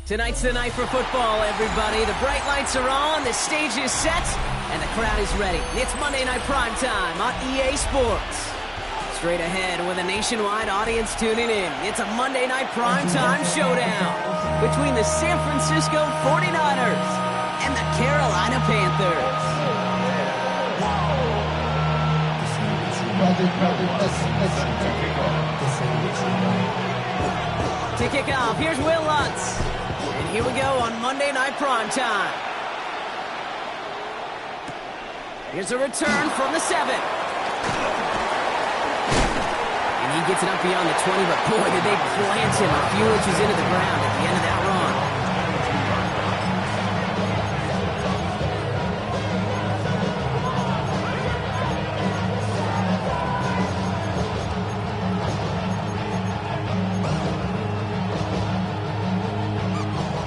Tonight's the night for football, everybody. The bright lights are on, the stage is set, and the crowd is ready. It's Monday Night Prime Time on EA Sports. Straight ahead with a nationwide audience tuning in, it's a Monday Night Prime Time showdown between the San Francisco 49ers and the Carolina Panthers. To kick off, here's Will Lutz. And here we go on Monday Night Prime Time. Here's a return from the 7. And he gets it up beyond the 20, but boy, did they plant him a few inches into the ground at the end of that run.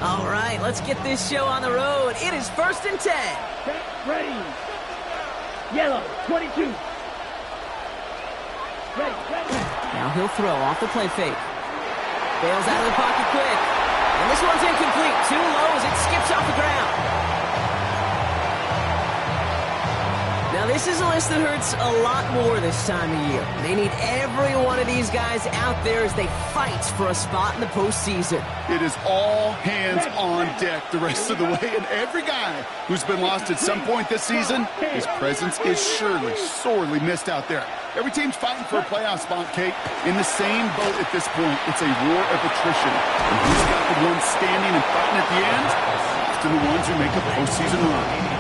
All right, let's get this show on the road. It is 1st and 10. Ready. Yellow, 22. Ready. Now he'll throw off the play fake. Bails out of the pocket quick. And this one's incomplete. Too low as it skips off the ground. Now this is a list that hurts a lot more this time of year. They need every one of these guys out there as they fight for a spot in the postseason. It is all hands on deck the rest of the way, and every guy who's been lost at some point this season, his presence is surely sorely missed out there. Every team's fighting for a playoff spot, Kate. In the same boat at this point, it's a war of attrition. And who's got the ones standing and fighting at the end? Often the ones who make a postseason run.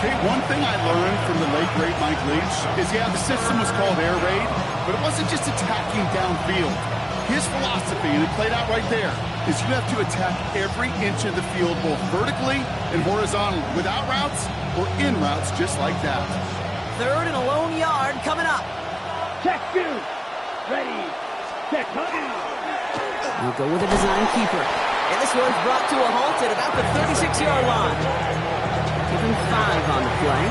Kate, one thing I learned from the late, great Mike Leach is, yeah, the system was called air raid, but it wasn't just attacking downfield. His philosophy, and it played out right there, is you have to attack every inch of the field, both vertically and horizontally, without routes or in routes just like that. 3rd and a lone yard coming up. Check 2. Ready. Check 1. We'll go with a design keeper. And this one's brought to a halt at about the 36-yard line. Give him 5 on the play.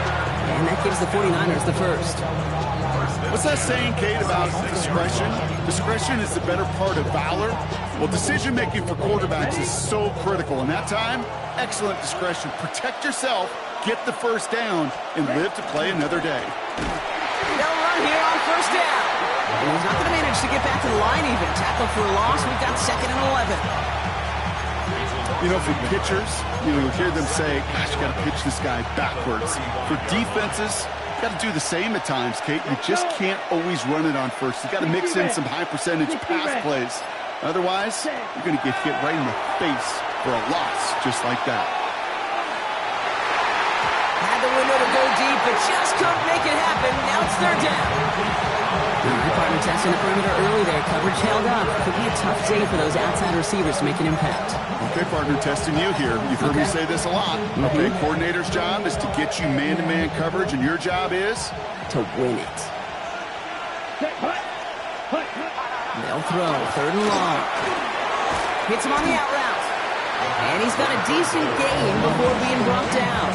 And that gives the 49ers the first. What's that saying, Kate, about discretion? Discretion is the better part of valor. Well, decision-making for quarterbacks is so critical. And that time, excellent discretion. Protect yourself, get the first down, and live to play another day. They'll run here on 1st down. And he's not going to manage to get back to the line even. Tackle for a loss. We've got 2nd and 11. You know, for pitchers, you hear them say, gosh, you got to pitch this guy backwards. For defenses, you got to do the same at times, Kate. You just can't always run it on first. You got to mix in some high-percentage pass plays. Otherwise, you're going to get hit right in the face for a loss just like that. Had the window to go deep, but just couldn't make it happen. Now it's 3rd down. Partner testing the perimeter early there. Coverage held up. Could be a tough day for those outside receivers to make an impact. Okay, partner, testing you here. You've heard me say this a lot. Okay, coordinator's job is to get you man-to-man coverage, and your job is? To win it. They'll throw. 3rd and long. Hits him on the out route. And he's got a decent gain before being brought down.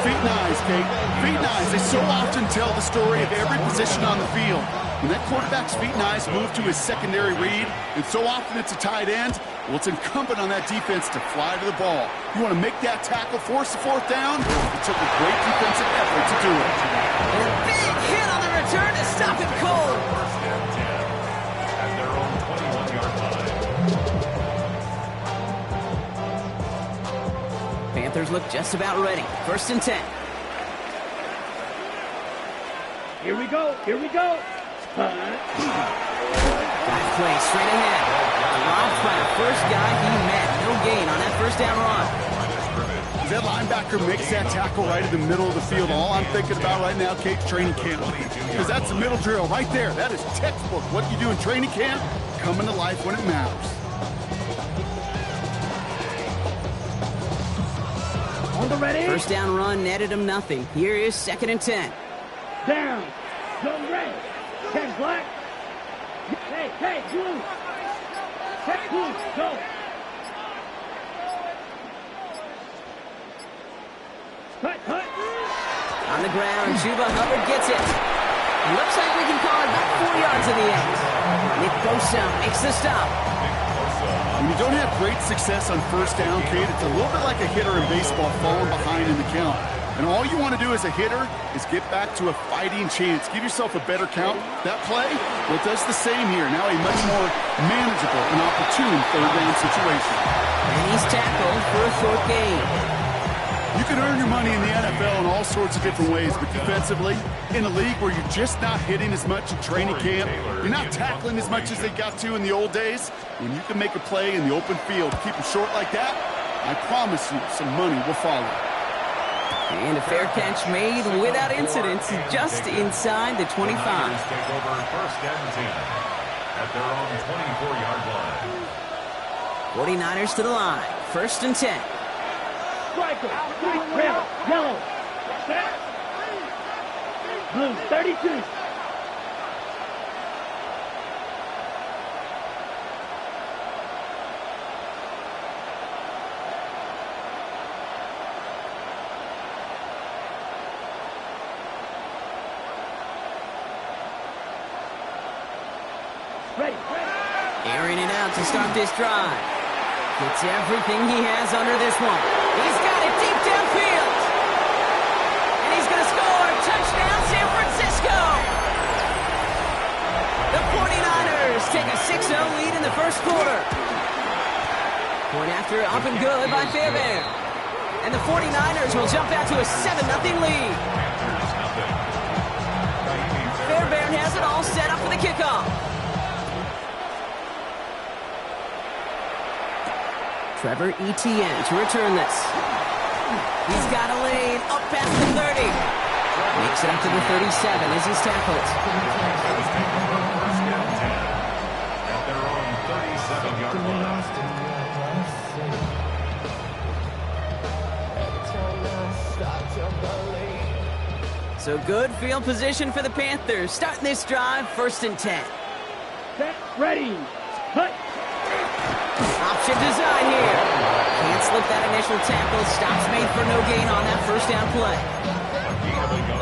Feet and eyes, Kate. Feet and eyes. They so often tell the story of every position on the field. When that quarterback's feet and eyes move to his secondary read, and so often it's a tight end, well, it's incumbent on that defense to fly to the ball. You want to make that tackle, force the 4th down? It took a great defensive effort to do it. And a big hit on the return to stop him cold. At their own 21-yard line. Panthers look just about ready. 1st and 10. Here we go. Back play straight ahead. Robbed by the first guy he met. No gain on that 1st down run. That linebacker makes that tackle right in the middle of the field. All I'm thinking about right now, Kate, training camp. Because that's the middle drill right there. That is textbook. What you do in training camp, coming to life when it matters. On the ready. 1st down run netted him nothing. Here is 2nd and 10. Down. Go red. 10 black. Hey, blue. Check blue. Go. Cut. On the ground, Chuba Hubbard gets it. Looks like we can call it about 4 yards in the end. Nick Bosa makes the stop. When you don't have great success on first down, Kate, it's a little bit like a hitter in baseball falling behind in the count. And all you want to do as a hitter is get back to a fighting chance. Give yourself a better count. That play, well, it does the same here. Now a much more manageable and opportune third down situation. And he's tackled for a short gain. You can earn your money in the NFL in all sorts of different ways, but defensively, in a league where you're just not hitting as much in training camp, you're not tackling as much as they got to in the old days, when you can make a play in the open field, keep it short like that, I promise you some money will follow. And a fair catch made without incident, just inside the 25. Take over first and 10 at their own 24-yard line. 49ers to the line, first and 10. Striker, red, yellow, blue, 32. Ready. Airing it out to start this drive. Gets everything he has under this one. He's got it deep downfield. And he's going to score. Touchdown, San Francisco. The 49ers take a 6-0 lead in the first quarter. Point after up and good by Fairbairn. And the 49ers will jump out to a 7-0 lead. Fairbairn has it all set up for the kickoff. Trevor Etienne to return this. He's got a lane up past the 30. Makes it up to the 37 as he's tackled. At their own 37-yard line. So good field position for the Panthers. Starting this drive, first and 10. Set, ready, cut. Option design here. Can't slip that initial tackle. Stops made for no gain on that first down play.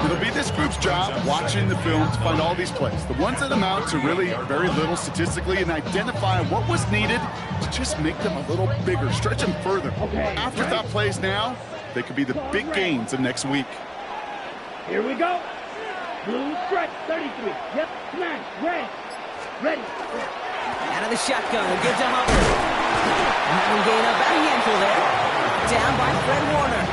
It'll be this group's job watching the film to find all these plays. The ones that amount to really very little statistically and identify what was needed to just make them a little bigger, stretch them further. Afterthought plays now, they could be the big gains of next week. Here we go. Blue strike, 33. Yep, nice, red, ready. Out of the shotgun, give to Hubbard. Having gain up about a handful there. Down by Fred Warner.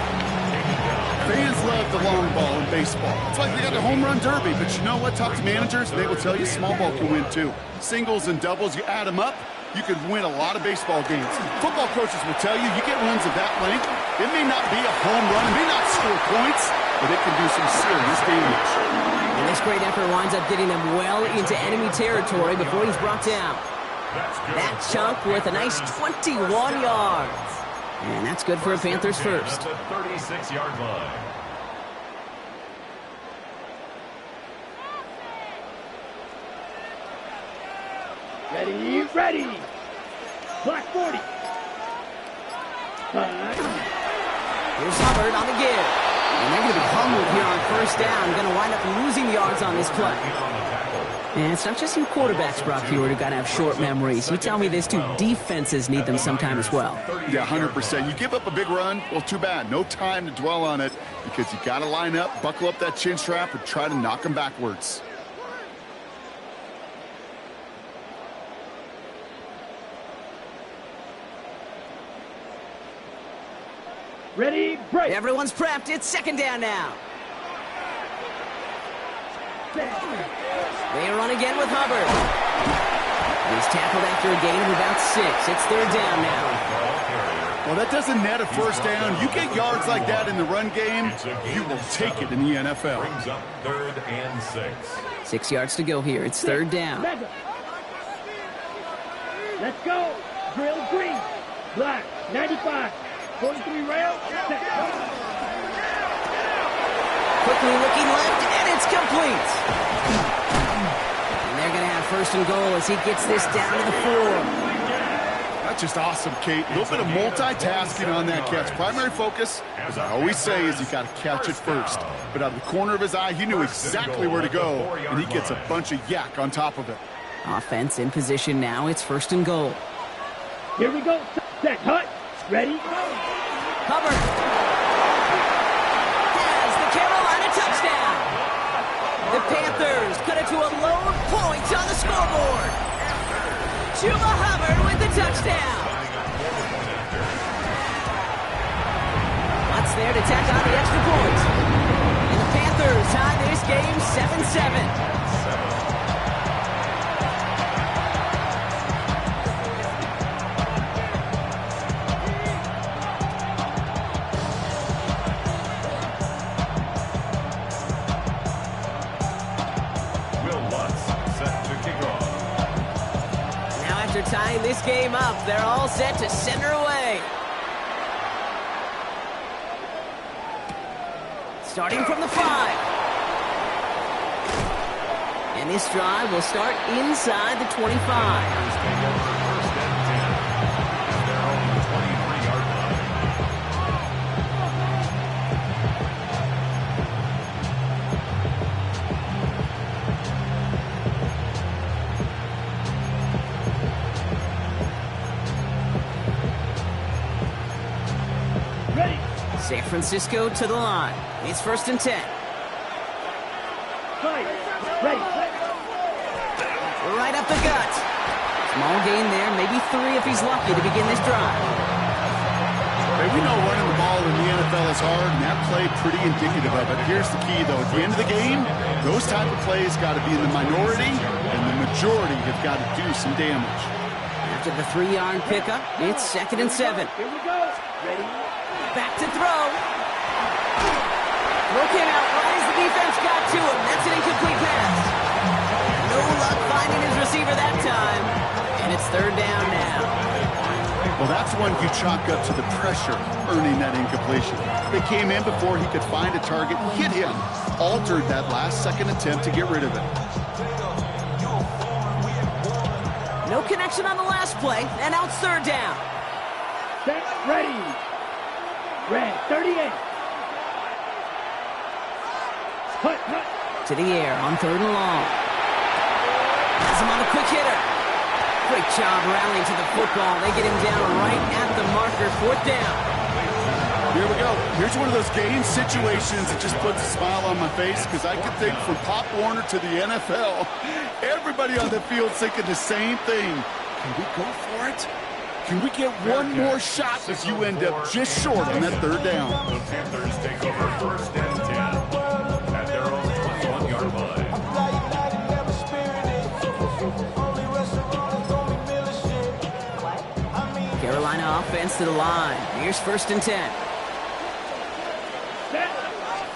Fans love the long ball in baseball. It's like they got the home run derby, but you know what? Talk to managers, they will tell you small ball can win too. Singles and doubles, you add them up, you could win a lot of baseball games. Football coaches will tell you, you get runs of that length, it may not be a home run, it may not score points, but it can do some serious damage. And this great effort winds up getting them well into enemy territory before he's brought down. That chunk worth a nice 21 yards. And that's good for a Panthers first. At the 36-yard line. Ready, ready. Black 40. Here's Hubbard on the give. And they're going to be humbled here on first down. Going to wind up losing yards on this play. And it's not just you quarterbacks, Brock Hewitt, who got to have short memories. You tell me this too, defenses need them sometime as well. Yeah, 100%. You give up a big run, well, too bad. No time to dwell on it because you got to line up, buckle up that chin strap, and try to knock them backwards. Ready, break. Everyone's prepped. It's second down now. They run again with Hubbard. He's tackled after a gain of about 6. It's third down now. Well, that doesn't net a first down. You get yards like that in the run game, you will take it in the NFL. Brings up third and 6. 6 yards to go here. It's third down. Let's go. Drill green. Black, 95. 43 rail. Set. Quickly looking left, and it's complete. And they're going to have first and goal as he gets this down to the 4. That's just awesome, Kate. A little bit of multitasking on that catch. Primary focus, as I always say, is you got to catch it first. But out of the corner of his eye, he knew exactly where to go, and he gets a bunch of yak on top of it. Offense in position now. It's first and goal. Here we go. Set. Hut. Ready. Hubbard has the Carolina touchdown. The Panthers cut it to a lone point on the scoreboard. Chuba Hubbard with the touchdown. What's there to tack on the extra point? And the Panthers tie this game 7-7. Tying this game up, they're all set to center away. Starting from the 5. And this drive will start inside the 25. San Francisco to the line. It's 1st and 10. Ready. Right up the gut. Small gain there, maybe 3 if he's lucky to begin this drive. Hey, we know running the ball in the NFL is hard, and that play pretty indicative of it. Here's the key, though. At the end of the game, those type of plays got to be in the minority, and the majority have got to do some damage. After the 3-yard pickup, it's 2nd and 7. Here we go. Ready. Back to throw. Throw came out right as the defense got to him. That's an incomplete pass. No luck finding his receiver that time. And it's 3rd down now. Well, that's one you chalk up to the pressure earning that incompletion. They came in before he could find a target, hit him, altered that last-second attempt to get rid of it. No connection on the last play, and now it's 3rd down. Set. Ready. Red, 38. Hut. To the air on 3rd and long. Has him on a quick hitter. Great job rallying to the football. They get him down right at the marker. 4th down. Here we go. Here's one of those game situations that just puts a smile on my face because I can think from Pop Warner to the NFL, everybody on the field thinking the same thing. Can we go for it? Can we get one more shot as you end up just short on that 3rd down? The Panthers take over 1st and 10 at their own 21-yard line. Carolina offense to the line. Here's 1st and 10.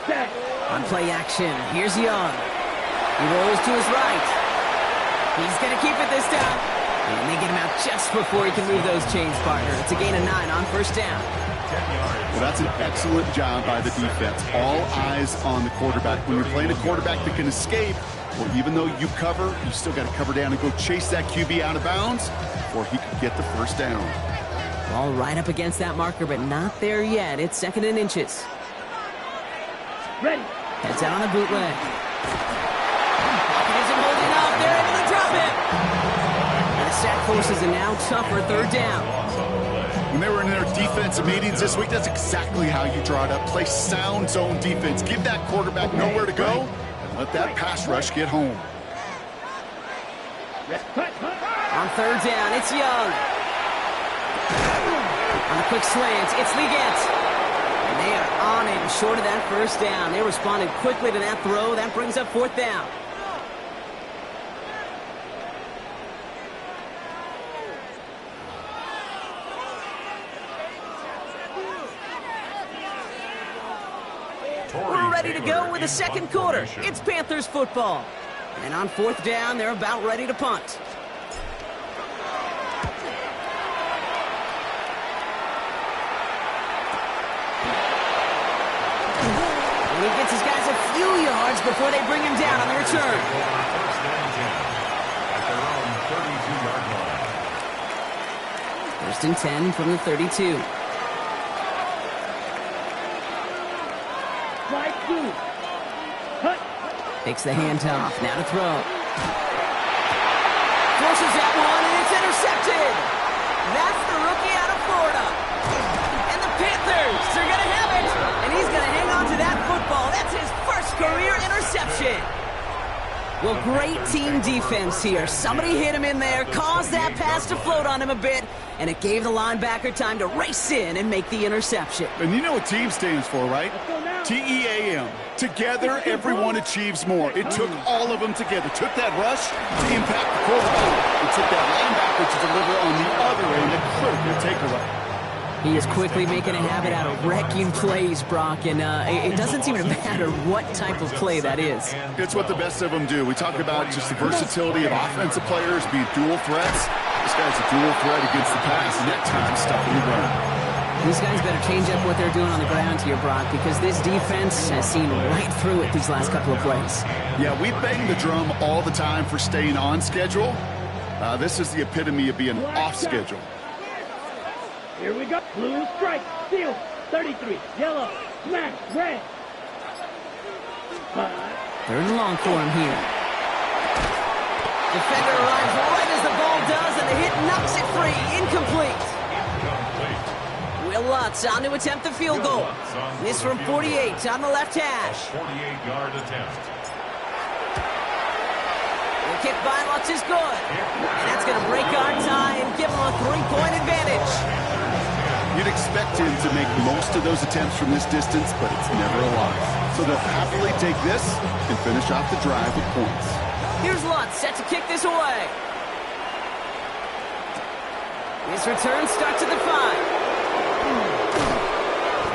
Set. On play action, here's Young. He rolls to his right. He's going to keep it this time. And they get him out just before he can move those chains, partner. It's a gain of 9 on 1st down. Well, that's an excellent job by the defense. All eyes on the quarterback. When you're playing a quarterback that can escape, well, even though you cover, you still got to cover down and go chase that QB out of bounds before he could get the 1st down. Ball right up against that marker, but not there yet. It's 2nd and inches. Ready. Heads out on the bootleg. Pocket isn't holding up. They're able to drop it. Sack forces a now tougher 3rd down. When they were in their defensive meetings this week, that's exactly how you draw it up. Play sound zone defense. Give that quarterback nowhere to go and let that pass rush get home. On 3rd down, it's Young. On a quick slant, it's Liggett. And they are on it short of that 1st down. They responded quickly to that throw. That brings up 4th down. We're ready to go with the 2nd quarter. It's Panthers football. And on 4th down, they're about ready to punt. And he gets his guys a few yards before they bring him down on the return. 1st and 10 at their own 32-yard line. 1st and 10 from the 32. Takes the handoff. Now to throw. Forces that one, and it's intercepted. That's the rookie out of Florida. And the Panthers are going to have it. And he's going to hang on to that football. That's his first career interception. Well, great team defense here. Somebody hit him in there, caused that pass to float on him a bit, and it gave the linebacker time to race in and make the interception. And you know what team stands for, right? T-E-A-M. Together, everyone achieves more. It took all of them together. It took that rush to impact the quarterback. It took that linebacker to deliver on the other end, a critical takeaway. He is quickly making a habit out of wrecking plays, Brock, and it doesn't seem to matter what type of play that is. It's what the best of them do. We talk about just the versatility of offensive players being dual threats. This guy's a dual threat against the pass, and that time stuffing the run. These guys better change up what they're doing on the ground here, Brock, because this defense has seen right through it these last couple of plays. Yeah, we bang the drum all the time for staying on schedule. This is the epitome of being off schedule. Here we go. Blue strike. Seal. 33. Yellow. Smash. Red. 3rd and long for him here. Defender arrives right as the ball does, and the hit knocks it free. Incomplete. Will Lutz on to attempt the field goal. This from 48 on the left hash. 48-yard attempt. The kick by Lutz is good. And that's going to break our tie and give him a 3-point advantage. You'd expect him to make most of those attempts from this distance, but it's never a lot. So they'll happily take this and finish off the drive with points. Here's Lutz, set to kick this away. His return starts at the 5.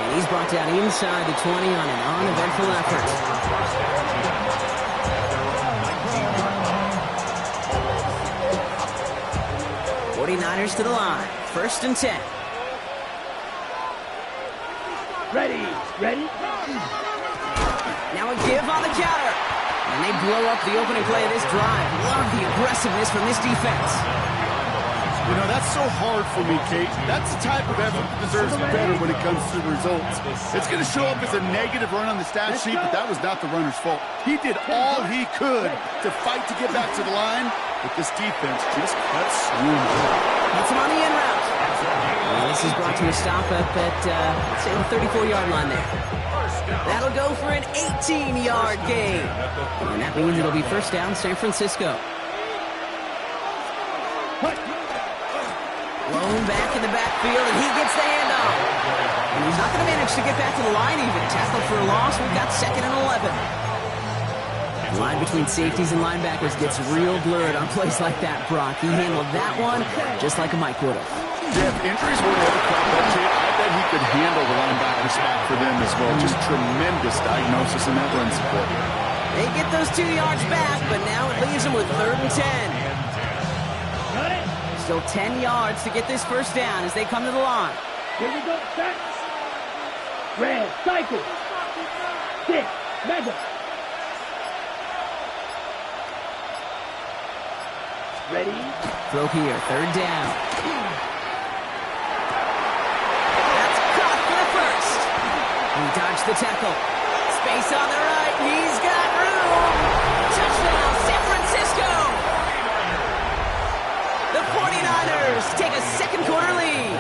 And he's brought down inside the 20 on an uneventful effort. 49ers to the line. 1st and 10. Ready. Now a give on the counter. And they blow up the opening play of this drive. Love the aggressiveness from this defense. You know, that's so hard for me, Kate. That's the type of effort that deserves to be better when it comes to the results. It's going to show up as a negative run on the stat sheet, but that was not the runner's fault. He did all he could to fight to get back to the line, but this defense just cut through. That's him on the in route. Well, this is brought to a stop up at, let's say, the 34-yard line there. That'll go for an 18-yard gain. And that means it'll be 1st down, San Francisco. Blown back in the backfield, and he gets the handoff. And he's not going to manage to get back to the line even. Tackled for a loss. We've got 2nd and 11. The line between safeties and linebackers gets real blurred on plays like that, Brock. He handled that one just like a Mike would have. Yeah, if injuries were to ever crop up, Kate, I bet he could handle the linebacker spot for them as well. Just tremendous diagnosis in that run support. They get those 2 yards back, but now it leaves them with 3rd and 10. Still 10 yards to get this 1st down as they come to the line. Here we go. Set. Red. Cycle. 6. Mega. Ready. Throw here. 3rd down. That's caught for the 1st. He dodged the tackle. Space on the right. He's got room. Touchdown, San Francisco. The 49ers take a 2nd quarter lead.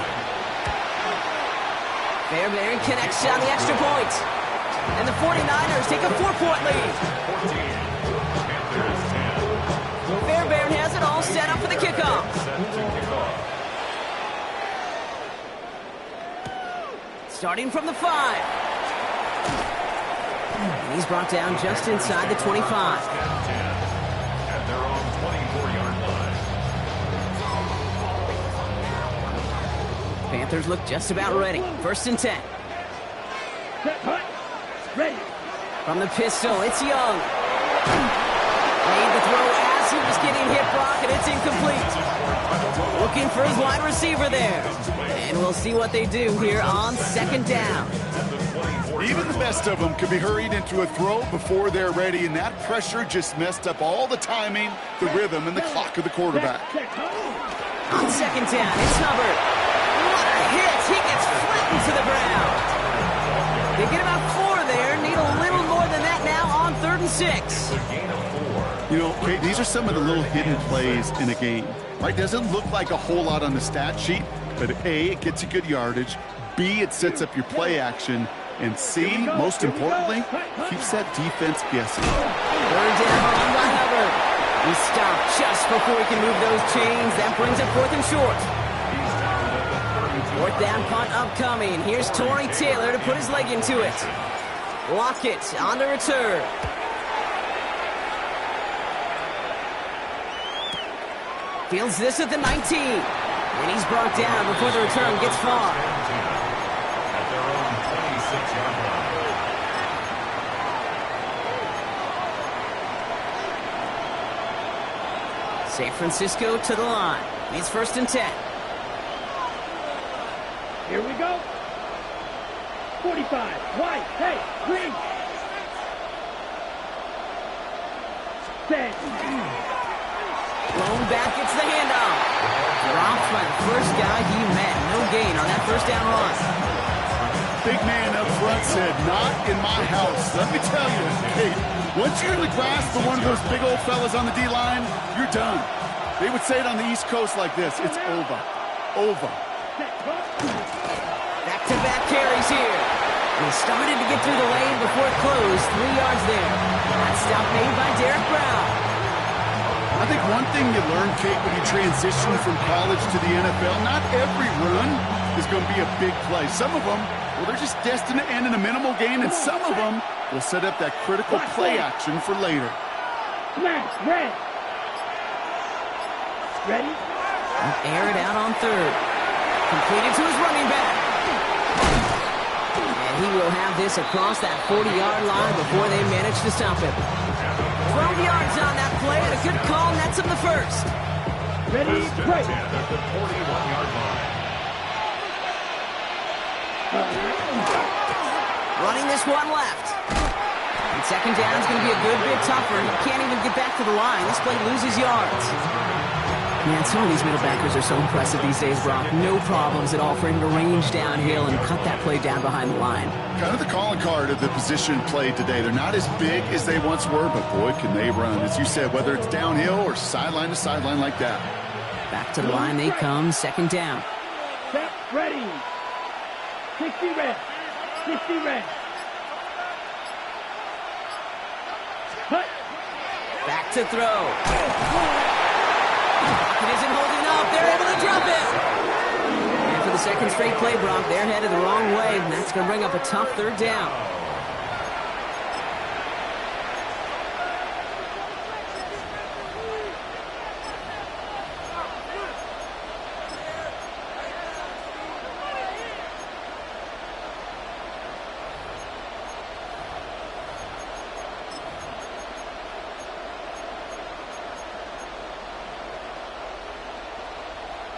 Fairbairn connects on the extra point. And the 49ers take a 4-point lead. Fairbairn has it all set up for the kickoff. Starting from the 5. And he's brought down just inside the 25. At their own 24-yard line. Panthers look just about ready. 1st and 10. Set. Hut. Ready. From the pistol, it's Young. Made the throw as he was getting hit, Brock, and it's incomplete. Looking for his wide receiver there. And we'll see what they do here on 2nd down. Even the best of them could be hurried into a throw before they're ready, and that pressure just messed up all the timing, the rhythm, and the clock of the quarterback. On 2nd down, it's Hubbard. What a hit! He gets flattened to the ground. They get about 4 there, need a little more than that now on 3rd and 6. A gain of 4. You know, Kate, these are some of the little hidden plays in a game, right? Doesn't look like a whole lot on the stat sheet, but A, it gets you good yardage, B, it sets up your play action, and C, most importantly, keeps that defense guessing. Third down by Hubbard. He stopped just before he can move those chains. That brings up 4th and short. 4th down punt upcoming. Here's Tory Taylor to put his leg into it. Lockett on the return. Fields this at the 19. And he's brought down before the return gets far. At their own 26-yard line. San Francisco to the line. It's 1st and 10. Here we go. 45. White. Hey, green. Set. Blown back, gets the handoff. Dropped by the first guy he met. No gain on that 1st down run. Big man up front said, not in my house. Let me tell you, Kate, once you're in the grasp of one of those big old fellas on the D-line, you're done. They would say it on the East Coast like this. It's over. Over. Back-to-back carries here. He started to get through the lane before it closed. 3 yards there. That stop made by Derek Brown. I think one thing you learn, Kate, when you transition from college to the NFL, not every run is going to be a big play. Some of them, well, they're just destined to end in a minimal gain, and some of them will set up that critical play action for later. Smash. Red. Ready? Air it out on 3rd. Completed to his running back. And he will have this across that 40-yard line before they manage to stop him. 12 yards on that play, and a good call nets him the 1st. Ready? 1st and Break. 10 at the 41-yard line. Running this one left. And 2nd down is going to be a good bit tougher. He can't even get back to the line. This play loses yards. Man, some of these middle backers are so impressive these days, Brock. No problems at all for him to range downhill and cut that play down behind the line. Kind of the calling card of the position played today. They're not as big as they once were, but boy, can they run. As you said, whether it's downhill or sideline to sideline like that. Back to the line they come, 2nd down. Set. Ready. 60 red. 60 red. Cut. Back to throw. It isn't holding up. They're able to drop it. And for the 2nd straight play, Brock, they're headed the wrong way, and that's going to bring up a tough 3rd down.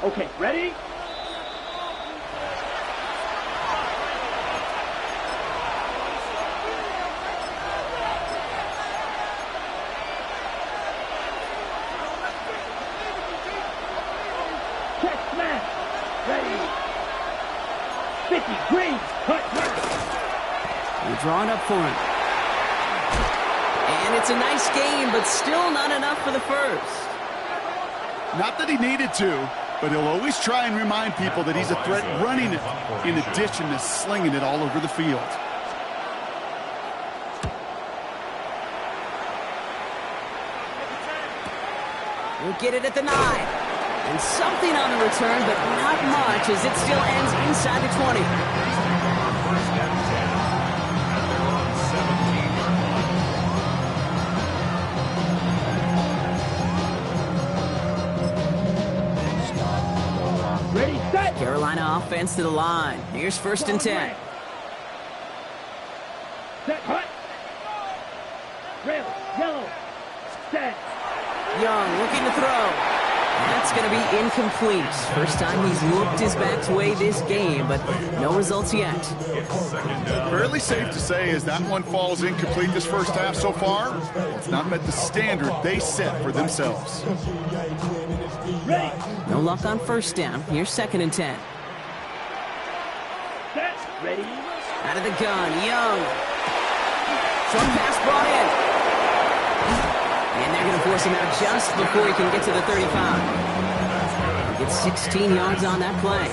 Okay, ready? Check smash. Ready. 50 green. Cut. They're drawing up for him. And it's a nice game, but still not enough for the 1st. Not that he needed to, but he'll always try and remind people that he's a threat running it in addition to slinging it all over the field. We'll get it at the 9. And something on the return, but not much as it still ends inside the 20. 1st and 10 at their own 17-yard line. Ready, set. Carolina offense to the line. Here's 1st and 10. Set, hut. Rail, yellow. Set. Young looking to throw. That's going to be incomplete. First time he's looked his back way this game, but no results yet. It's 2nd down. Fairly safe to say as that one falls incomplete this first half so far, it's not met the standard they set for themselves. Ready. No luck on 1st down. Here's 2nd and 10. Set. Ready. Out of the gun, Young. Short pass brought in. And they're going to force him out just before he can get to the 35. Gets 16 yards on that play.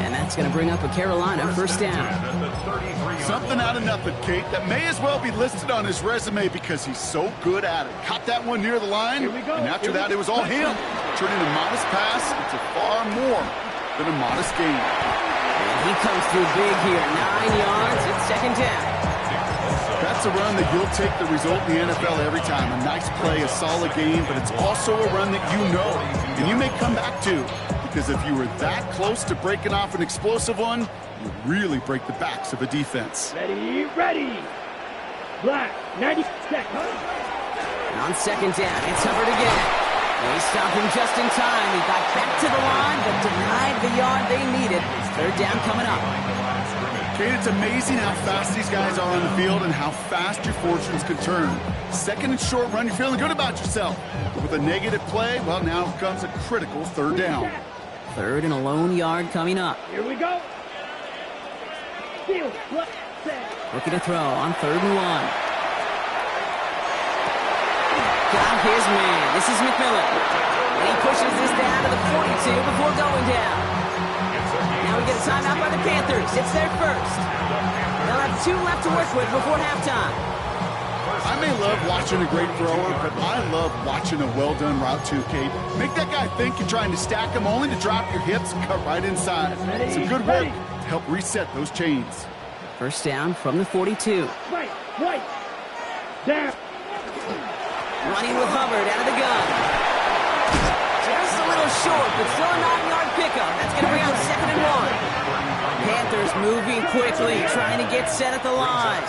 And that's going to bring up a Carolina first down. Something out of nothing, Kate, that may as well be listed on his resume because he's so good at it. Caught that one near the line, and after that, it was all him. Turning a modest pass into far more than a modest gain. And he comes through big here. 9 yards. It's second down. That's a run that you'll take the result in the NFL every time. A nice play, a solid game, but it's also a run that you know and you may come back to. Because if you were that close to breaking off an explosive one, you really break the backs of a defense. Ready. Black, 90 seconds. And on second down, it's Hubbard again. They stopped him just in time. He got back to the line, but denied the yard they needed. Third down coming up. Kate, it's amazing how fast these guys are on the field and how fast your fortunes can turn. Second and short run, you're feeling good about yourself. But with a negative play, well, now comes a critical third down. Third and a lone yard coming up. Here we go. Field, looking to throw on 3rd and 1. Got his man. This is McMillan. And he pushes this down to the 42 before going down. Now we get a timeout by the Panthers. It's their first. They'll have 2 left to work with before halftime. I may love watching a great thrower, but I love watching a well-done route too, Kate. Make that guy think you're trying to stack him only to drop your hips and cut right inside. Some good work to help reset those chains. First down from the 42. Right. Down. Running with Hubbard out of the gun. Just a little short, but still a 9-yard pickup. That's going to bring out 2nd and 1. Panthers moving quickly, trying to get set at the line.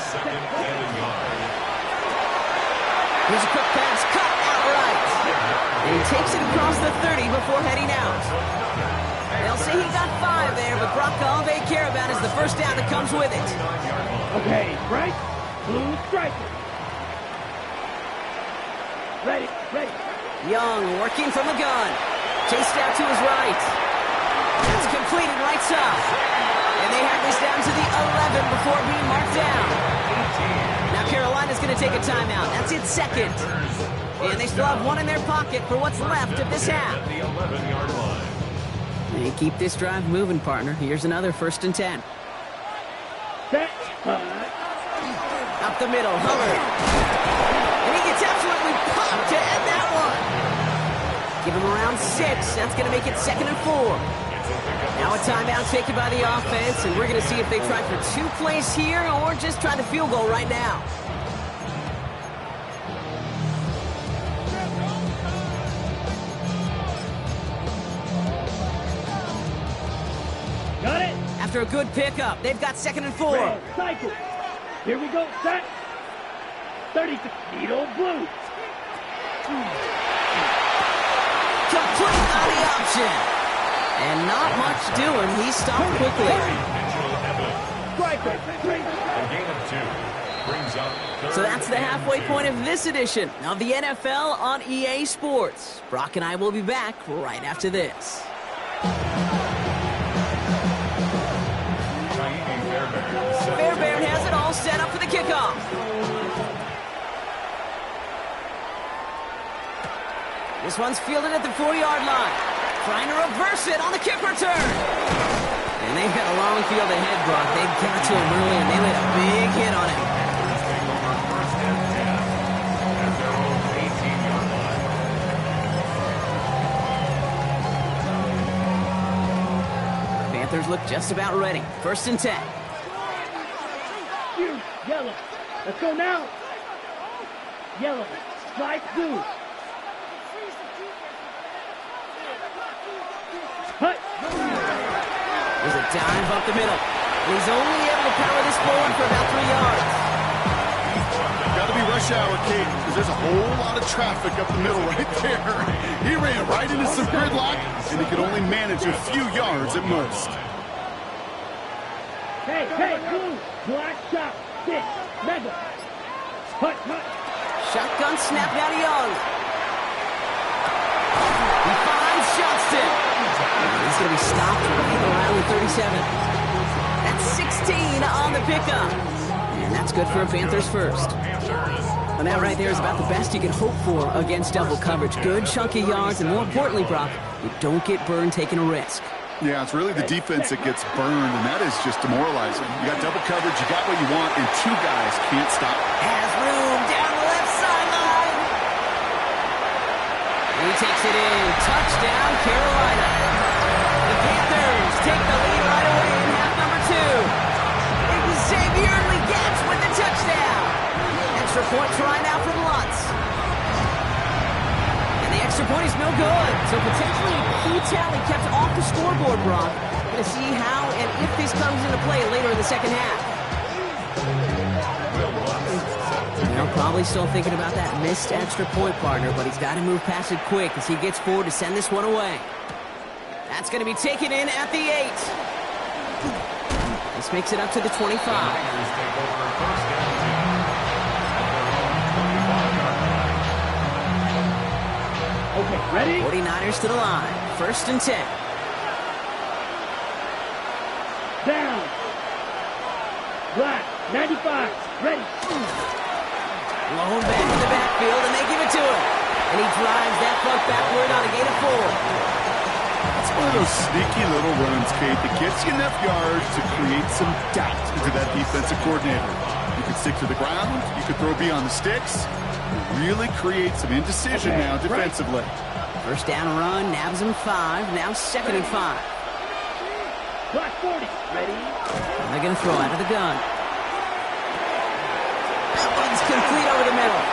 Here's a quick pass, cut outright. And he takes it across the 30 before heading out. They'll say he got 5 there, but Brock, all they care about is the first down that comes with it. Okay, right, blue striker. Ready. Young working from the gun. Chased out to his right. That's completed right side. And they have this down to the 11 before being marked down. Now Carolina's going to take a timeout. That's its second. And they still have 1 in their pocket for what's left of this half. They keep this drive moving, partner. Here's another 1st and 10. Set. Up the middle, Hubbard. And he gets absolutely popped to end that one. Give him around 6. That's going to make it 2nd and 4. Now a timeout taken by the offense, and we're going to see if they try for 2 plays here or just try the field goal right now. Got it. After a good pickup, they've got 2nd and 4. Red cycle. Here we go. Set. 30. Needle blue. Complete on the option. And not much doing. He stopped quickly. So that's the halfway point of this edition of the NFL on EA Sports. Brock and I will be back right after this. Fairbairn has it all set up for the kickoff. This one's fielded at the 4-yard line. Trying to reverse it on the kick return. And they've got a long field ahead, Brock. They got to him early, and they laid a big hit on him. Panthers look just about ready. 1st and 10. Huge. Yellow. Let's go now. Yellow. Strike blue. Hut. There's a dive up the middle. He's only able to power this forward for about 3 yards. Got to be rush hour, Kate, because there's a whole lot of traffic up the middle right there. He ran right into some gridlock, and he could only manage a few yards at most. Hey, blue. Black shot. 6. Mega. Hut. Shotgun snap now to Young. He finds Johnston. He's going to be stopped right around the 37. That's 16 on the pickup. And that's good for a Panthers first. And that right there is about the best you can hope for against double coverage. Good chunky yards, and more importantly, Brock, you don't get burned taking a risk. Yeah, it's really the defense that gets burned, and that is just demoralizing. You got double coverage, you got what you want, and two guys can't stop. Has room down the left sideline. He takes it in. Touchdown, Carolina. The Panthers take the lead right away in half number 2. Xavier Legette with the touchdown. Extra point try now from Lutz. And the extra point is no good. So potentially a key tally kept off the scoreboard, Brock. Going to see how and if this comes into play later in the second half. They're probably still thinking about that missed extra point, partner, but he's got to move past it quick as he gets forward to send this one away. That's going to be taken in at the 8. This makes it up to the 25. Okay, ready? 49ers to the line. 1st and 10. Down. Black, 95, ready. Blown back in the backfield, and they give it to him. And he drives that puck backward on a gain of 4. It's one of those sneaky little runs, Kate, that gets you enough yards to create some doubt into that defensive coordinator. You could stick to the ground, you could throw beyond the sticks, really create some indecision now defensively. First down run, nabs him 5, now 2nd and 5. Black 40, ready. And they're going to throw out of the gun. That one's complete over the middle.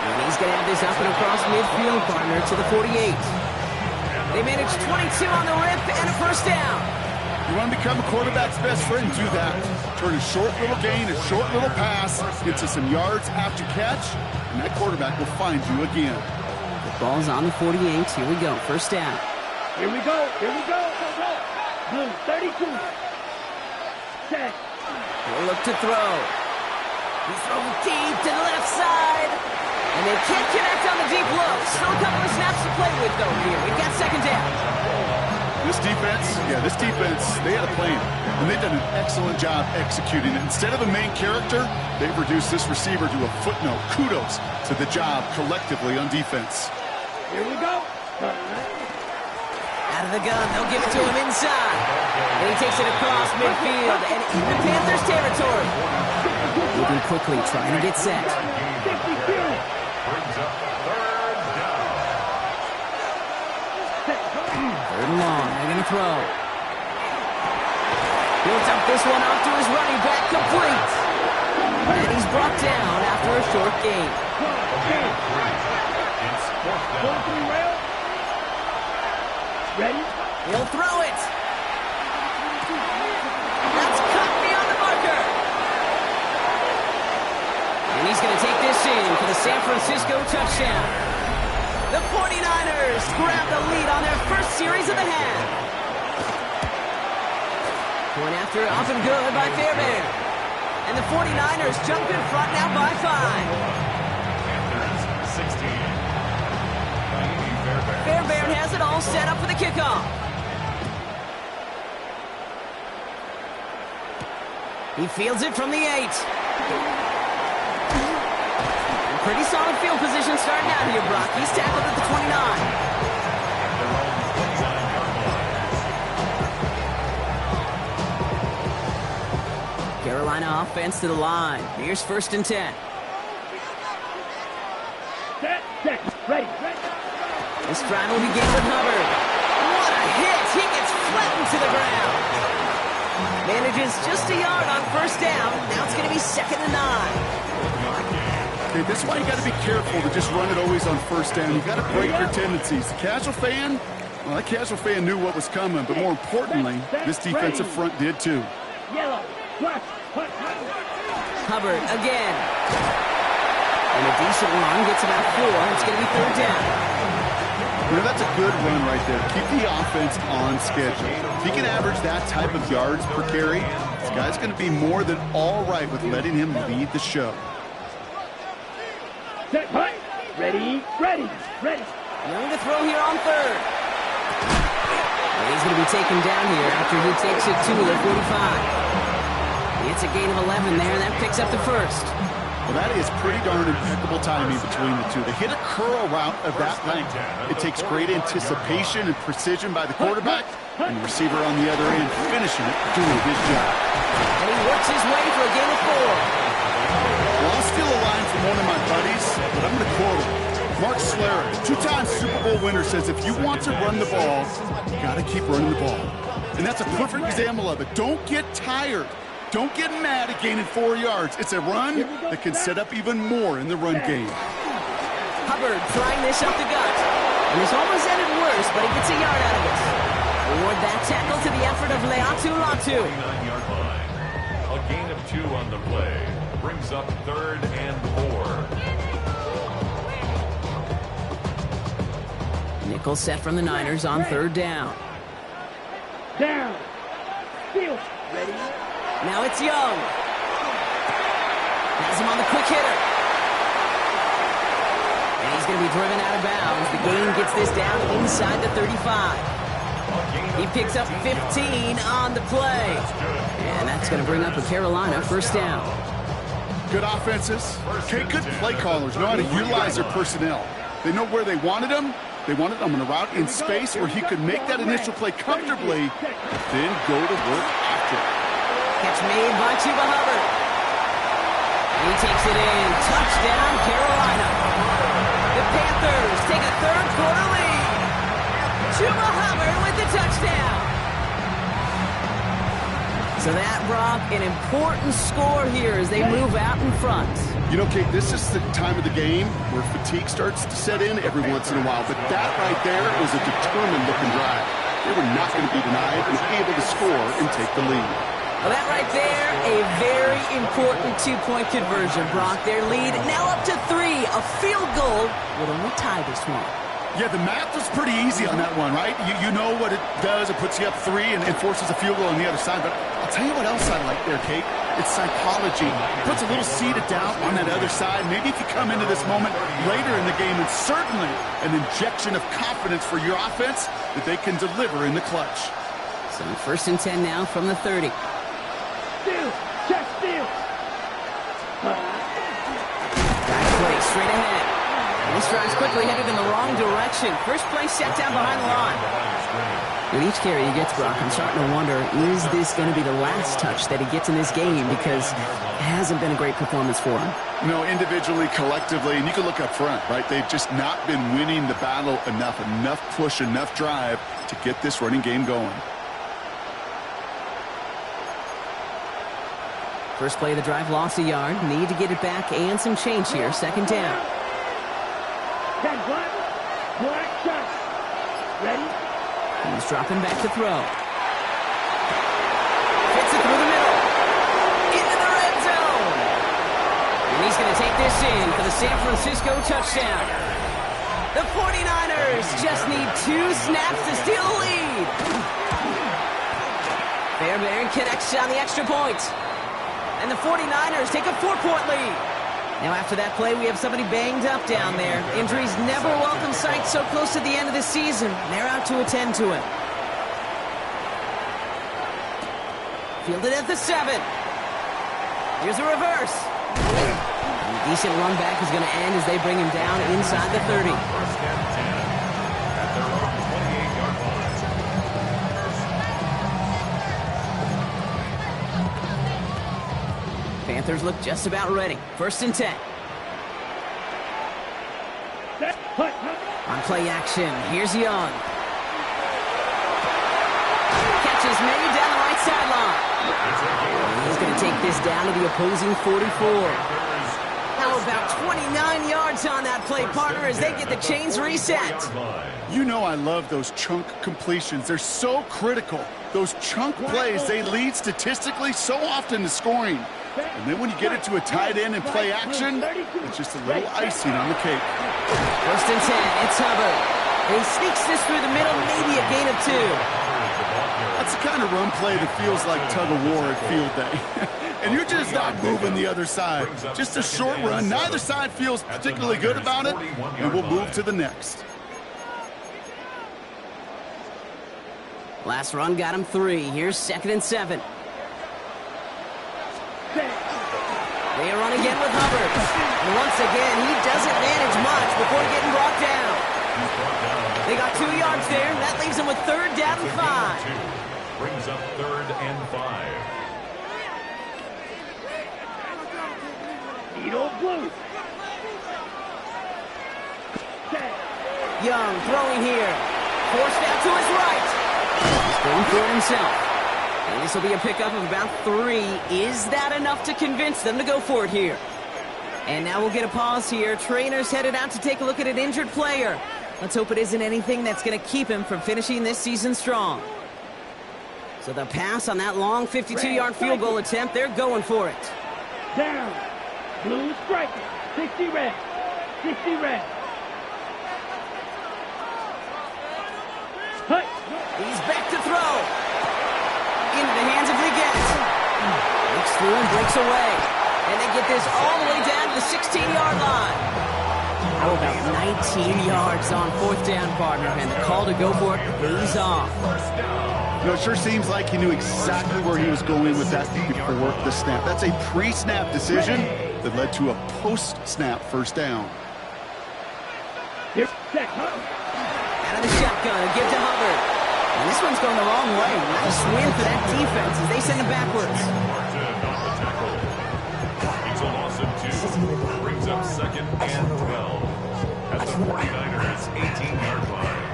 And he's going to have this up and across midfield, partner, to the 48. They managed 22 on the rip and a first down. You want to become a quarterback's best friend, do that. Turn a short little gain, a short little pass, into some yards after catch, and that quarterback will find you again. The ball's on the 48. Here we go. First down. Here we go. Here we go. Go, go. Blue, 32. Set. He'll look to throw. He's throwing deep to the left side. And they can't connect on the deep look. Still a couple of snaps to play with, though, here. We've got 2nd down. This defense, they had a plan, and they've done an excellent job executing it. Instead of the main character, they've reduced this receiver to a footnote. Kudos to the job collectively on defense. Here we go. Out of the gun, they'll give it to him inside. And he takes it across midfield and into Panthers territory. Moving quickly, trying to get set. 52. Brings up 3rd down. 3rd and long, they're going to throw. He'll dump this one off to his running back, complete. And he's brought down after a short gain. It's 4th down. Rail. Ready? He'll throw it. That's cut beyond the marker. And he's going to take this in for the San Francisco touchdown. The 49ers grab the lead on their first series of the half. Point after up and good by Fairbairn. And the 49ers jump in front now by 5. Panthers 16. Fairbairn has it all set up for the kickoff. He fields it from the 8. Pretty solid field position starting out here, Brock. He's tackled at the 29. Carolina offense to the line. Here's 1st and 10. Set. Ready. This drive will begin with Hubbard. What a hit! He gets flattened to the ground. Manages just a yard on 1st down. Now it's going to be 2nd and 9. Okay, this is why you got to be careful to just run it always on 1st down. You got to break your tendencies. The casual fan, well, that casual fan knew what was coming, but more importantly, this defensive front did too. Yellow. Black. Hubbard again. And a decent run gets about 4. It's going to be 3rd down. You know, that's a good run right there. Keep the offense on schedule. If he can average that type of yards per carry, this guy's going to be more than all right with letting him lead the show. Set. Ready. Young to throw here on 3rd. And he's going to be taken down here after he takes it to the 45. It's a gain of 11 there, and that picks up the 1st. Well, that is pretty darn impeccable timing between the two. They hit a curl route of that length. It takes great anticipation and precision by the quarterback, and the receiver on the other end finishing it, doing his job. And he works his way for a gain of 4. Well, I'll steal a line from one of my buddies, but I'm going to quote him. Mark Schlereth, two-time Super Bowl winner, says if you want to run the ball, you got to keep running the ball. And that's a perfect example of it. Don't get tired. Don't get mad at gaining 4 yards. It's a run that can set up even more in the run game. Hubbard trying this up the gut. And this almost ended worse, but he gets a yard out of it. Award that tackle to the effort of Leatu Latu. 29-yard line. A gain of 2 on the play. Brings up 3rd and 4. Nickel set from the Niners on 3rd down. Down. Field. Ready. Now it's Young. Has him on the quick hitter. And he's going to be driven out of bounds. The gain gets this down inside the 35. He picks up 15 on the play. And that's going to bring up a Carolina 1st down. Good offenses. Okay, good play callers know how to utilize their personnel. They know where they wanted them. They wanted him on a route in space where he could make that initial play comfortably, but then go to work after it. Catch made by Chuba Hubbard. And he takes it in. Touchdown, Carolina. The Panthers take a 3rd quarter lead. Chuba Hubbard with the touchdown. So that, Brock, an important score here as they move out in front. You know, Kate, this is the time of the game where fatigue starts to set in every once in a while, but that right there was a determined-looking drive. They were not going to be denied and able to score and take the lead. Well, that right there, a very important 2-point conversion, Brock. Their lead now up to 3. A field goal would only tie this one. Yeah, the math was pretty easy on that one, right? You know what it does. It puts you up 3 and forces a field goal on the other side. But I'll tell you what else I like there, Kate. It's psychology. It puts a little seed of doubt on that other side. Maybe if you come into this moment later in the game, and certainly an injection of confidence for your offense that they can deliver in the clutch. So 1st and 10 now from the 30. Steal. Check steal. Back play straight ahead. And this drive's quickly headed in the wrong direction. First play set down behind the line. With each carry he gets, Brock, I'm starting to wonder, is this going to be the last touch that he gets in this game? Because it hasn't been a great performance for him. No, individually, collectively, and you can look up front, right? They've just not been winning the battle enough push, enough drive to get this running game going. First play of the drive, lost a yard. Need to get it back and some change here. 2nd down. That black shot. Ready? He's dropping back to throw. Fits it through the middle. Into the red zone. And he's going to take this in for the San Francisco touchdown. The 49ers just need 2 snaps to steal the lead. Fairbairn connects on the extra point. And the 49ers take a 4-point lead. Now after that play, we have somebody banged up down there. Injuries never a welcome sight so close to the end of the season. They're out to attend to it. Fielded at the 7. Here's a reverse. And a decent run back is going to end as they bring him down inside the 30. 1st and 10 at their own 28-yard line. Panthers look just about ready. 1st and 10. On play action, here's Young. Catches many down the right sideline. He's going to take this down to the opposing 44. How about 29 yards on that play, partner, as they get the chains reset. You know I love those chunk completions. They're so critical. Those chunk plays, they lead statistically so often to scoring. And then when you get it to a tight end and play action, it's just a little icing on the cake. 1st and 10, it's Hubbard. And he sneaks this through the middle, maybe a gain of 2. That's the kind of run play that feels like tug-of-war at field day. And you're just not moving the other side. Just a short run. Neither side feels particularly good about it, and we'll move to the next. Last run got him 3. Here's 2nd and 7. They are running again with Hubbard. And once again, he doesn't manage much before getting brought down. They got 2 yards there. That leaves them with 3rd down and 5. Brings up 3rd and 5. Edo Blue. Young throwing here. Forced out to his right. He's going for it himself. And this will be a pickup of about 3. Is that enough to convince them to go for it here? And now we'll get a pause here. Trainer's headed out to take a look at an injured player. Let's hope it isn't anything that's going to keep him from finishing this season strong. So the pass on that long 52-yard field goal attempt, they're going for it. Down. Blue striker. 60 red. 60 red. Hut. He's back to throw. Into the hands of Leggett. Looks through and breaks away. And they get this all the way down to the 16-yard line. How about 19 yards on 4th down, partner? And the call to go for it pays off. You know, it sure seems like he knew exactly where he was going with that before the snap. That's a pre-snap decision that led to a post-snap 1st down. Here, check. Out of the shotgun, a give to Hubbard. And this one's going the wrong way. Nice win for that defense as they send it backwards. It's a loss of 2. Brings up 2nd and 12. At the 49ers 18-yard line.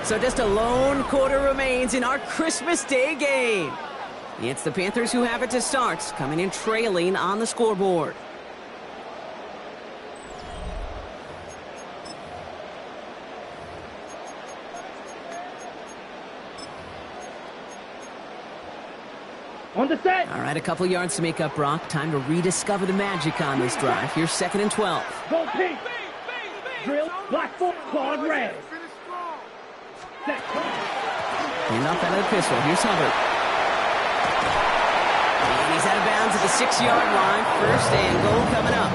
So just a lone quarter remains in our Christmas Day game. It's the Panthers who have it to start, coming in trailing on the scoreboard. On the set. All right, a couple yards to make up, Brock. Time to rediscover the magic on this drive. Here's 2nd and 12. Go pink. Drill. Black foot. Clawed red. Set. And off out of the pistol. Here's Hubbard. And he's out of bounds at the 6-yard line. 1st and goal coming up.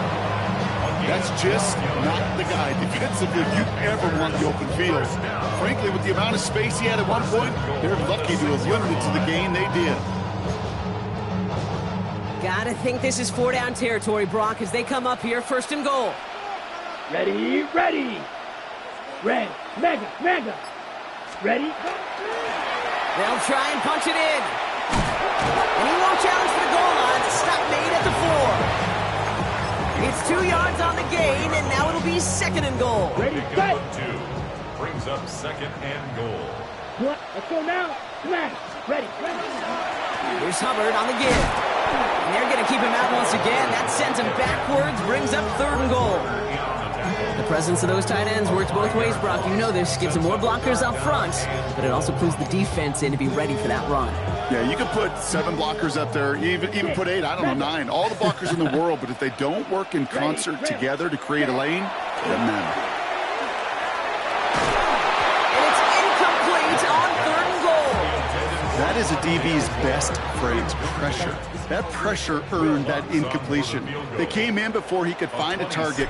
That's just not the guy defensively you ever want the open field. Frankly, with the amount of space he had at one point, they're lucky to have limited to the gain they did. Gotta think this is 4-down territory, Brock, as they come up here. 1st and goal. Ready, ready. Red, mega, mega. Ready? They'll try and punch it in. And he won't challenge for the goal line. The stop made at the 4. It's 2 yards on the gain, and now it'll be 2nd and goal. Ready, Pickup set. of 2. Brings up 2nd and goal. Let's go now. Smash. Ready, ready. Here's Hubbard on the give. And they're going to keep him out once again. That sends him backwards, brings up 3rd and goal. The presence of those tight ends works both ways, Brock. You know this. Gives them more blockers up front, but it also clues the defense in to be ready for that run. Yeah, you can put 7 blockers up there, even put 8, I don't know, 9. All the blockers in the world, but if they don't work in concert together to create a lane, it doesn't matter. And it's incomplete on 3rd and goal. That is a DB's best phrase, pressure. That pressure earned that incompletion. They came in before he could find a target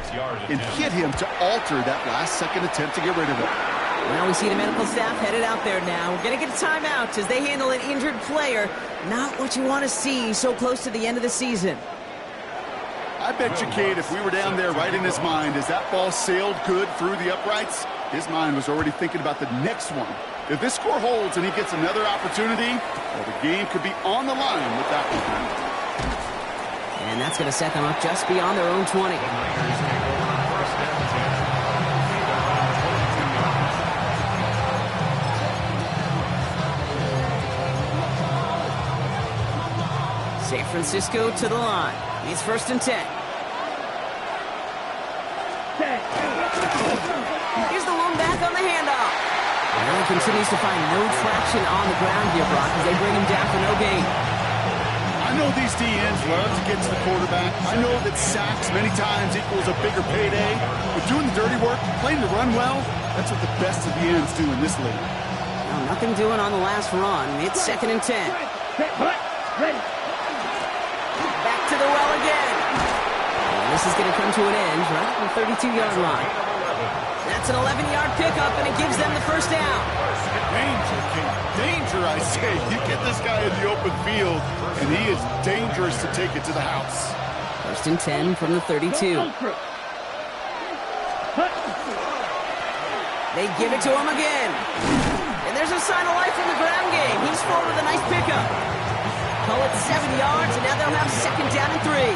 and hit him to alter that last-second attempt to get rid of it. Well, we see the medical staff headed out there now. We're going to get a timeout as they handle an injured player. Not what you want to see so close to the end of the season. I bet you, Kate, if we were down there right in his mind as that ball sailed good through the uprights, his mind was already thinking about the next one. If this score holds and he gets another opportunity, well, the game could be on the line with that one. And that's going to set them up just beyond their own 20. San Francisco to the line. It's 1st and 10. Here's the lone back on the handoff. And he continues to find no traction on the ground here, Brock, as they bring him down for no gain. I know these DNs love to get to the quarterback. I know that sacks many times equals a bigger payday. But doing the dirty work, playing the run well, that's what the best of the ends do in this league. Well, nothing doing on the last run. It's 2nd and 10. Ready. Back to the well again. And this is going to come to an end right at the 32-yard line. That's an 11-yard pickup, and it gives them the 1st down. Danger, King. Danger, I say. You get this guy in the open open field, and he is dangerous to take it to the house. 1st and 10 from the 32. They give it to him again. And there's a sign of life from the ground game. He's forward with a nice pickup. Call it 7 yards, and now they'll have 2nd down and 3.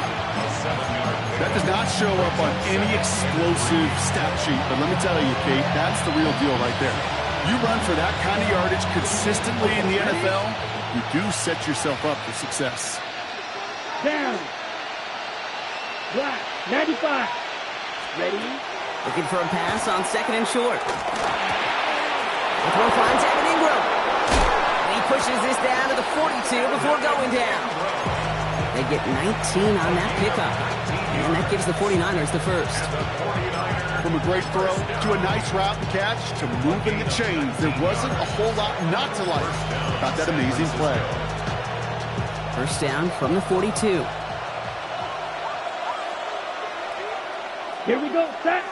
That does not show up on any explosive stat sheet, but let me tell you, Kate, that's the real deal right there. You run for that kind of yardage consistently in the NFL, you do set yourself up for success. Down. Black, 95. Ready? Looking for a pass on 2nd and short. The throw finds Evan Ingram. And he pushes this down to the 42 before going down. They get 19 on that pickup. And that gives the 49ers the first. From a great throw to a nice route and catch to moving the chains, there wasn't a whole lot not to like about that amazing play. 1st down from the 42. Here we go, set.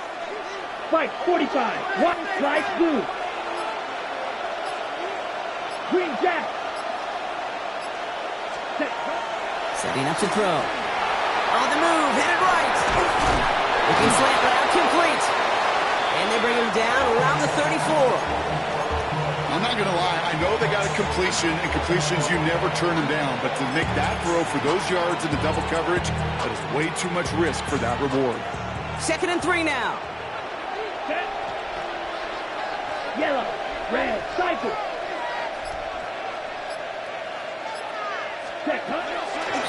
Fight, 45. One, slice, blue. Green jack. Set. Setting up to throw. On the move, headed right. Looking slant route, complete. And they bring him down around the 34. I'm not going to lie, I know they got a completion, and completions, you never turn them down. But to make that throw for those yards in the double coverage, that is way too much risk for that reward. 2nd and 3 now. Set. Yellow, red, cycle. Set.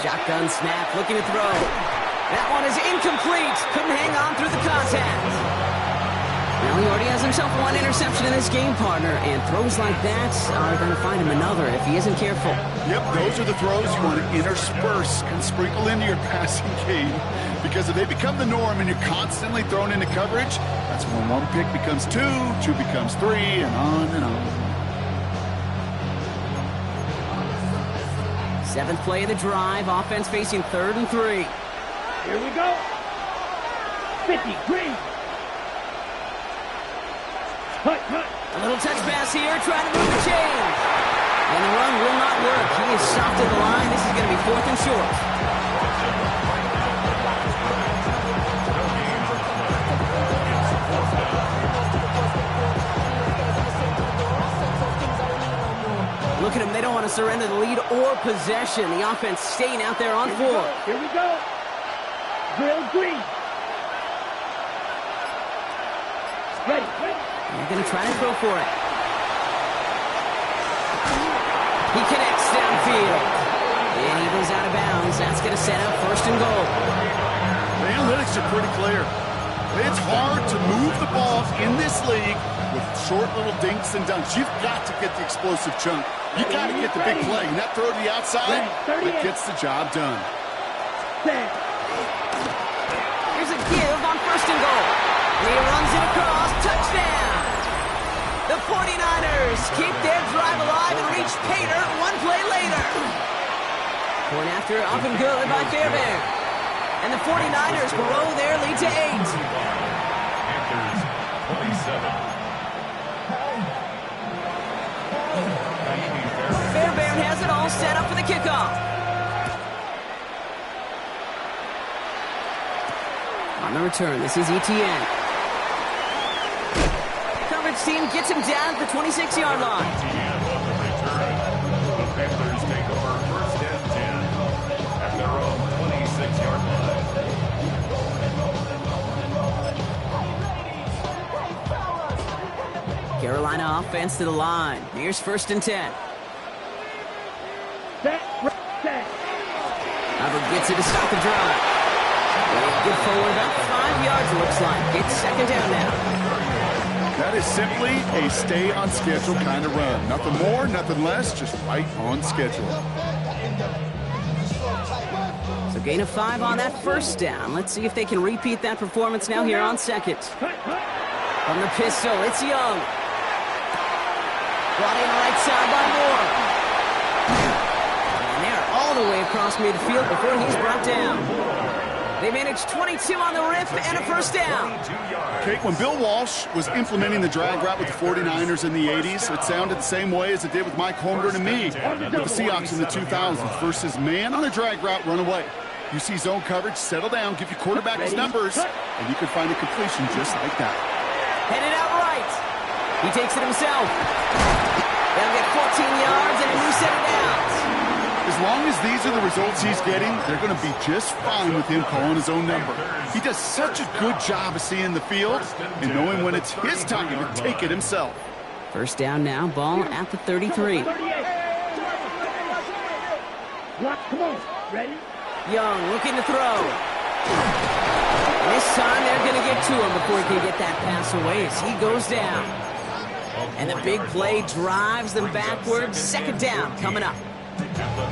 Shotgun snap, looking to throw. That one is incomplete. Couldn't hang on through the contact. Well, he already has himself one interception in this game, partner, and throws like that are going to find him another if he isn't careful. Yep, those are the throws you want to intersperse and sprinkle into your passing game, because if they become the norm and you're constantly thrown into coverage, that's when one pick becomes two, two becomes three, and on and on. 7th play of the drive, offense facing 3rd and 3. Here we go. 50, green. Hut, hut. A little touch pass here, trying to move the chains. And the run will not work. He is stopped at the line. This is going to be 4th and short. Look at them. They don't want to surrender the lead or possession. The offense staying out there on 4. Here we go. Grill green. Ready. They're going to try to throw for it. He connects downfield. And he goes out of bounds. That's going to set up 1st and goal. The analytics are pretty clear. It's hard to move the ball in this league with short little dinks and dunks. You've got to get the explosive chunk. You got to get the big play. And that throw to the outside, that gets the job done. Here's a give on 1st and goal. And he runs it across. Touchdown. The 49ers keep their drive alive and reach pay dirt one play later. Point after up and good by Fairbairn. And the 49ers grow their lead to 8. Panthers 27. Fairbairn has it all set up for the kickoff. On the return, this is ETN. Coverage team gets him down at the 26-yard line. ETN on the return. The Panthers take over 1st and 10 at their own 26-yard line. Carolina offense to the line. Here's 1st and 10. Set. Hubbard gets it to stop the drive. Good forward, about 5 yards, it looks like. It's 2nd down now. That is simply a stay on schedule kind of run. Nothing more, nothing less, just right on schedule. So gain of 5 on that 1st down. Let's see if they can repeat that performance now here on 2nd. From the pistol, it's Young. Brought in right side by Moore. And they're all the way across midfield before he's brought down. They managed 22 on the rip and a first down. Kate, when Bill Walsh was implementing the drag route with the 49ers in the 80s, it sounded the same way as it did with Mike Holmgren and me with the Seahawks in the 2000s versus man on a drag route, run away. You see zone coverage, settle down, give your quarterback his numbers, and you can find a completion just like that. Headed out right. He takes it himself. They'll get 14 yards and a new set of downs. As long as these are the results he's getting, they're going to be just fine with him calling his own number. He does such a good job of seeing the field and knowing when it's his time to take it himself. First down now, ball at the 33. Watch, come on, ready? Young looking to throw. And this time they're going to get to him before he can get that pass away as he goes down. And the big play drives them backwards. Second down coming up.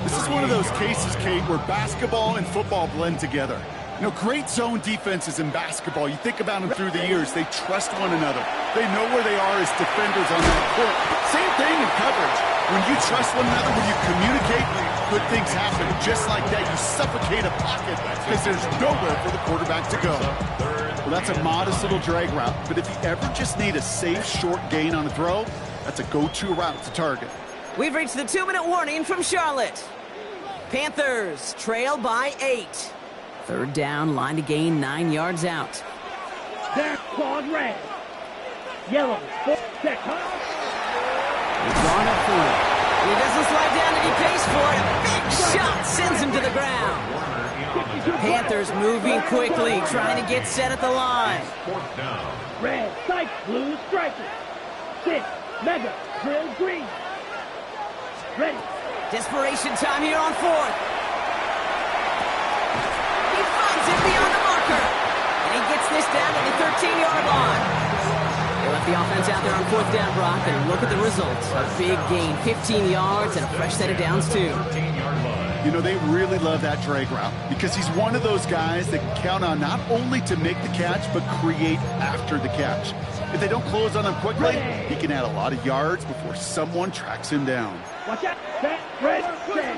This is one of those cases, Kate, where basketball and football blend together. You know, great zone defenses in basketball, you think about them through the years, they trust one another. They know where they are as defenders on that court. Same thing in coverage. When you trust one another, when you communicate, good things happen. Just like that, you suffocate a pocket because there's nowhere for the quarterback to go. Well, that's a modest little drag route, but if you ever just need a safe, short gain on a throw, that's a go-to route to target. We've reached the 2-minute warning from Charlotte. Panthers trail by 8. Third down, line to gain 9 yards out. There, quad red. Yellow, check. He's gone up for it. He doesn't slide down and he pays for it. A big shot sends him to the ground. Panthers moving quickly, trying to get set at the line. Red, sight, blue, striker. 6, mega, drill, green. Ready. Desperation time here on fourth. He finds it beyond the marker. And he gets this down to the 13-yard line. They left the offense out there on fourth down, Brock, and look at the results. A big gain, 15 yards, and a fresh set of downs, too. You know, they really love that drag route because he's one of those guys that can count on not only to make the catch, but create after the catch. If they don't close on him quickly, he can add a lot of yards before someone tracks him down. Watch out. Set, red, set.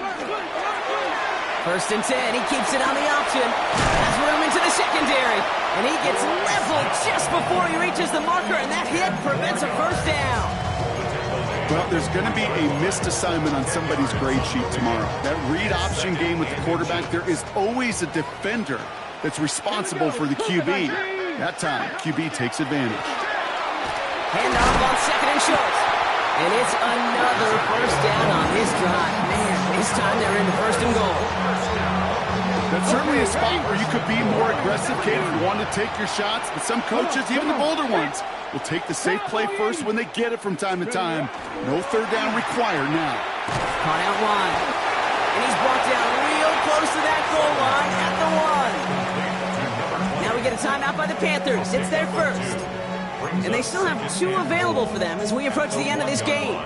First and 10, he keeps it on the option. Has room into the secondary. And he gets leveled just before he reaches the marker, and that hit prevents a first down. Well, there's going to be a missed assignment on somebody's grade sheet tomorrow. That read option game with the quarterback, there is always a defender that's responsible for the QB. That time, QB takes advantage. Handoff on second and short. And it's another first down on this drive. Man, this time they're into first and goal. That's certainly a spot where you could be more aggressive, Kate, if you want to take your shots. But some coaches, even the bolder ones, will take the safe play first when they get it from time to time. No third down required now. Caught out wide. And he's brought down real close to that goal line at the 1. Now we get a timeout by the Panthers. It's their first. And they still have 2 available for them as we approach the end of this game.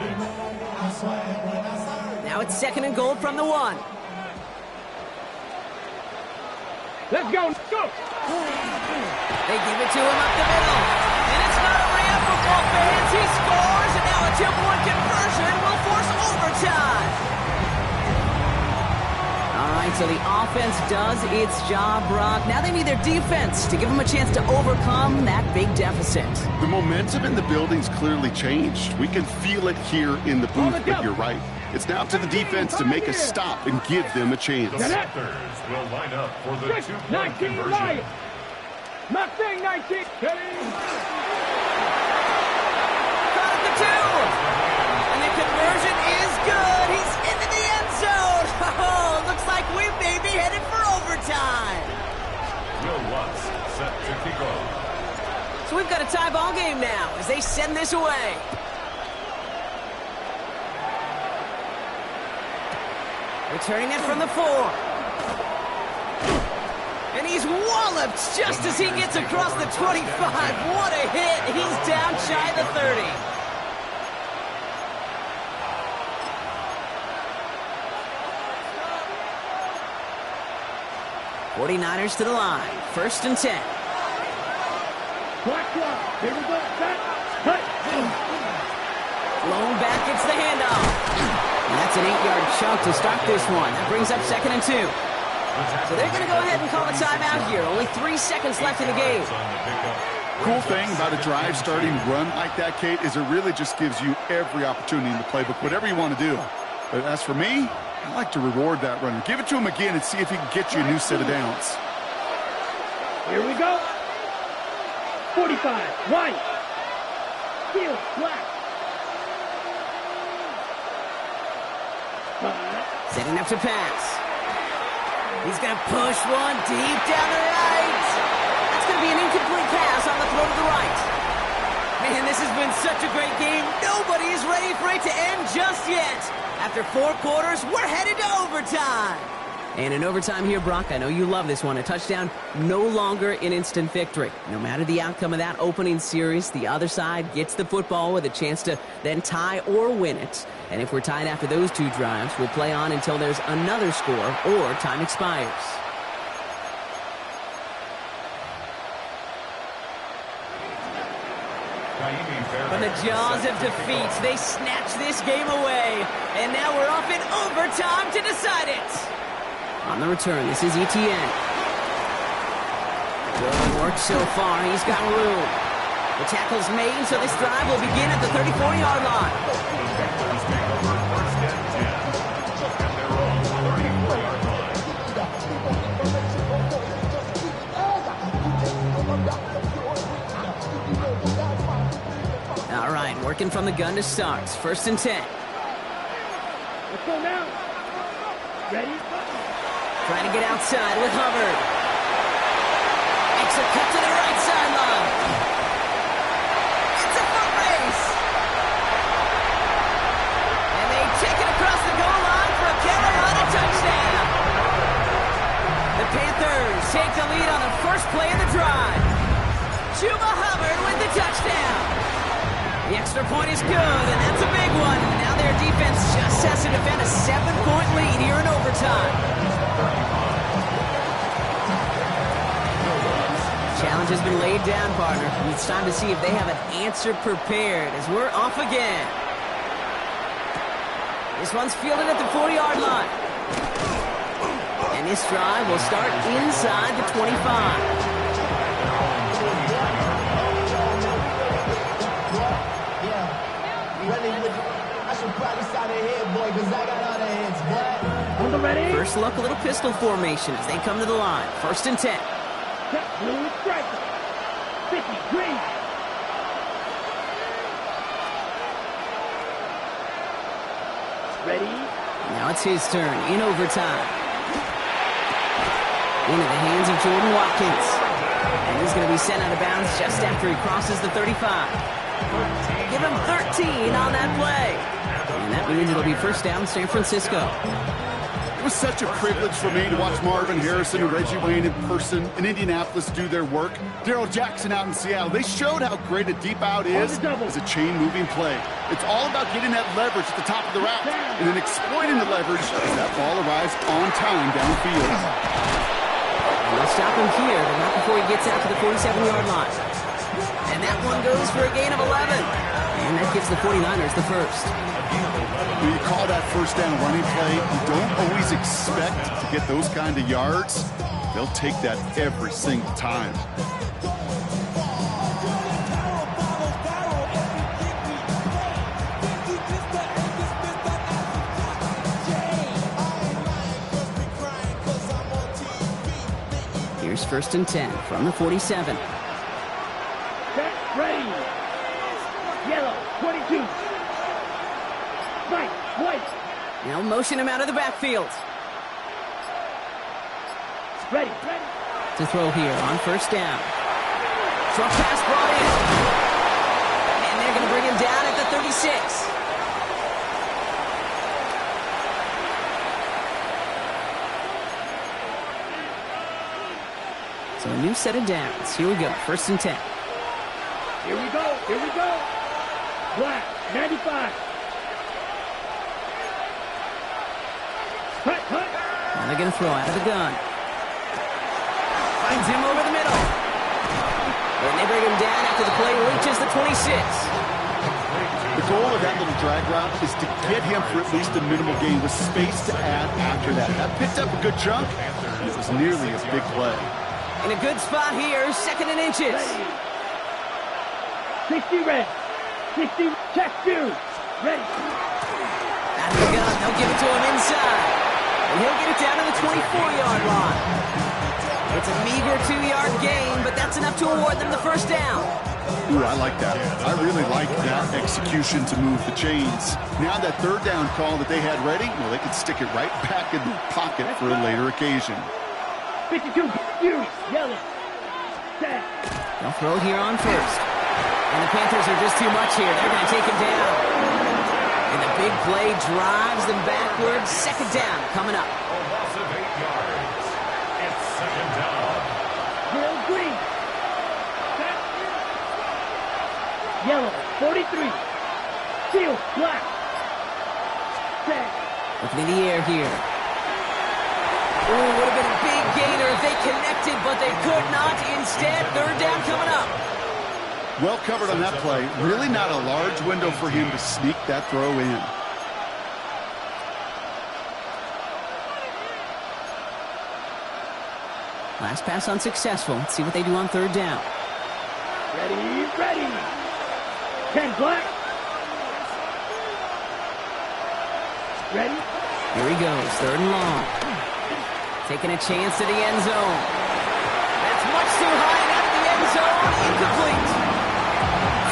Now it's second and goal from the 1. Let's go, go! They give it to him up the middle. And it's not only up for both fans. He scores, and now a 2-point conversion will force overtime. All right, so the offense does its job, Brock. Now they need their defense to give them a chance to overcome that big deficit. The momentum in the building's clearly changed. We can feel it here in the booth, but you're right. It's now up to the defense to make a stop and give them a chance. Panthers will line up for the 2-point conversion. Mustang 19. Caught at the 2. And the conversion is good. He's into the end zone. Oh, looks like we may be headed for overtime. Will Lutz set to kick off. So we've got a tie ball game now as they send this away. Returning it from the 4. And he's walloped just as he gets across the 25. What a hit. He's down shy of the 30. '49ers to the line. First and 10. Black clock. Here we go. Set. Cut. Blown back gets the handoff. And that's an 8-yard chunk to start this one. That brings up second and 2. So they're going to go ahead and call a timeout here. Only 3 seconds left in the game. Cool thing about a drive starting run like that, Kate, is it really just gives you every opportunity in the playbook, whatever you want to do. But as for me, I like to reward that runner. Give it to him again and see if he can get you a new set of downs. Here we go. 45, white. Field, black. Setting up to pass. He's going to push one deep down the right. That's going to be an incomplete pass on the throw to the right. Man, this has been such a great game. Nobody is ready for it to end just yet. After 4 quarters, we're headed to overtime. And in overtime here, Brock, I know you love this one. A touchdown, no longer an instant victory. No matter the outcome of that opening series, the other side gets the football with a chance to then tie or win it. And if we're tied after those 2 drives, we'll play on until there's another score or time expires. From the jaws of defeat, they snatch this game away. And now we're off in overtime to decide it. On the return, this is Etienne. Good work so far. He's got room. The tackle's made, so this drive will begin at the 34-yard line. All right, working from the gun to start. 1st and 10. Let's go now. Ready? Trying to get outside with Hubbard. Makes a cut to the right sideline. It's a foot race. And they take it across the goal line for a Carolina touchdown. The Panthers take the lead on the first play of the drive. Chuba Hubbard with the touchdown. The extra point is good, and that's a big one. Now their defense just has to defend a 7-point lead here in overtime. Challenge has been laid down, partner. And it's time to see if they have an answer prepared as we're off again. This one's fielded at the 40-yard line. And this drive will start inside the 25. On the ready. First look, a little pistol formation as they come to the line. 1st and 10. Blue striker. 50, green. Ready. Now it's his turn in overtime. Into the hands of Jordan Watkins. And he's going to be sent out of bounds just after he crosses the 35. Give him 13 on that play. And that means it'll be 1st down San Francisco. It was such a privilege for me to watch Marvin Harrison and Reggie Wayne in person in Indianapolis do their work. Darrell Jackson out in Seattle. They showed how great a deep out is as a chain-moving play. It's all about getting that leverage at the top of the route and then exploiting the leverage as that ball arrives on time downfield. And they'll stop him here, but not before he gets out to the 47-yard line. And that one goes for a gain of 11. And that gives the 49ers the first. When you call that 1st down running play, you don't always expect to get those kind of yards. They'll take that every single time. Here's 1st and 10 from the 47. Set, ready. Yellow, 22. White. Now motion him out of the backfield. Ready. To throw here on 1st down. Short pass brought in. And they're going to bring him down at the 36. So a new set of downs. Here we go. 1st and 10. Here we go. Black, 95. Cut. Now they're going to throw out of the gun. Finds him over the middle. And they bring him down after the play reaches the 26. The goal of that little drag route is to get him for at least a minimal gain with space to add after that. That picked up a good chunk, and it was nearly a big play. In a good spot here, 2nd and inches. 60 red. 60 check 2. Ready. Out of the gun, they'll give it to him inside. And he'll get it down to the 24-yard line. It's a meager 2-yard gain, but that's enough to award them the first down. Ooh, I like that. I really like that execution to move the chains. Now that 3rd down call that they had ready, well, they could stick it right back in their pocket for a later occasion. 52, yellow. Set. They'll throw here on 1st. And the Panthers are just too much here. They're going to take him down. And the big play drives them backwards. 2nd down coming up. A loss of 8 yards. It's 2nd down. Bill Green. Set. Yellow, 43. Seal, black. Set. Looking in the air here. Ooh, would have been a big gainer if they connected, but they could not. Instead, 3rd down coming up. Well covered on that play. Really not a large window for him to sneak that throw in. Last pass unsuccessful. Let's see what they do on 3rd down. Ready, ready. 10 black. Ready. Here he goes, 3rd and long. Taking a chance to the end zone. That's much too high and out of the end zone. Incomplete.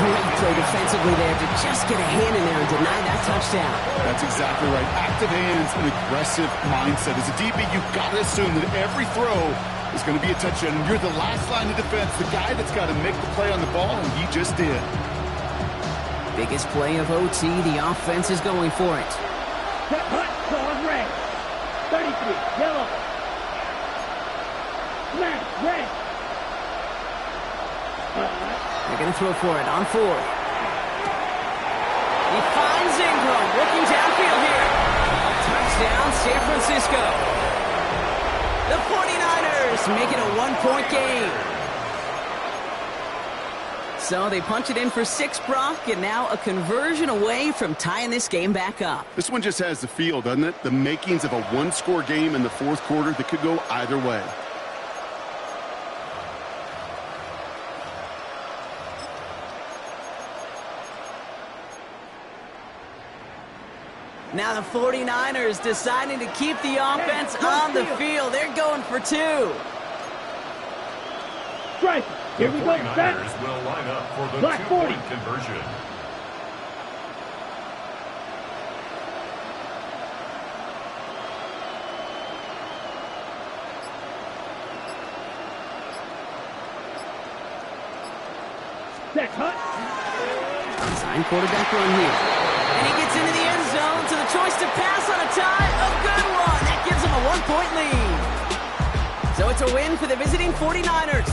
Great play defensively there to just get a hand in there and deny that touchdown. That's exactly right. Active hands and aggressive mindset. As a DB, you've got to assume that every throw is going to be a touchdown. And you're the last line of defense, the guy that's got to make the play on the ball, and he just did. Biggest play of OT. The offense is going for it. Set hot, on red. 33, yellow. Smash, red. They're going to throw for it on 4th. He finds Ingram working downfield here. Touchdown, San Francisco. The 49ers make it a 1-point game. So they punch it in for 6, Brock, and now a conversion away from tying this game back up. This one just has the feel, doesn't it? The makings of a 1-score game in the 4th quarter that could go either way. Now the 49ers deciding to keep the offense on the field. They're going for 2. Strike. Here we go. The 49ers will line up for the 2-point conversion. Set hut. Design quarterback run here. And he gets into the end zone, so the choice to pass on a tie. A good one. That gives him a 1-point lead. So it's a win for the visiting 49ers.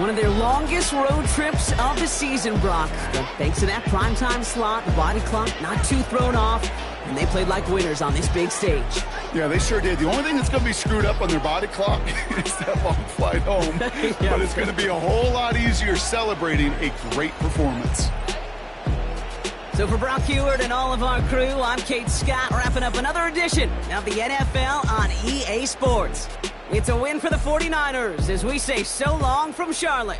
One of their longest road trips of the season, Brock. But thanks to that primetime slot, the body clock not too thrown off, and they played like winners on this big stage. Yeah, they sure did. The only thing that's going to be screwed up on their body clock is that long flight home. Yeah. But it's going to be a whole lot easier celebrating a great performance. So for Brock Heward and all of our crew, I'm Kate Scott, wrapping up another edition of the NFL on EA Sports. It's a win for the 49ers as we say so long from Charlotte.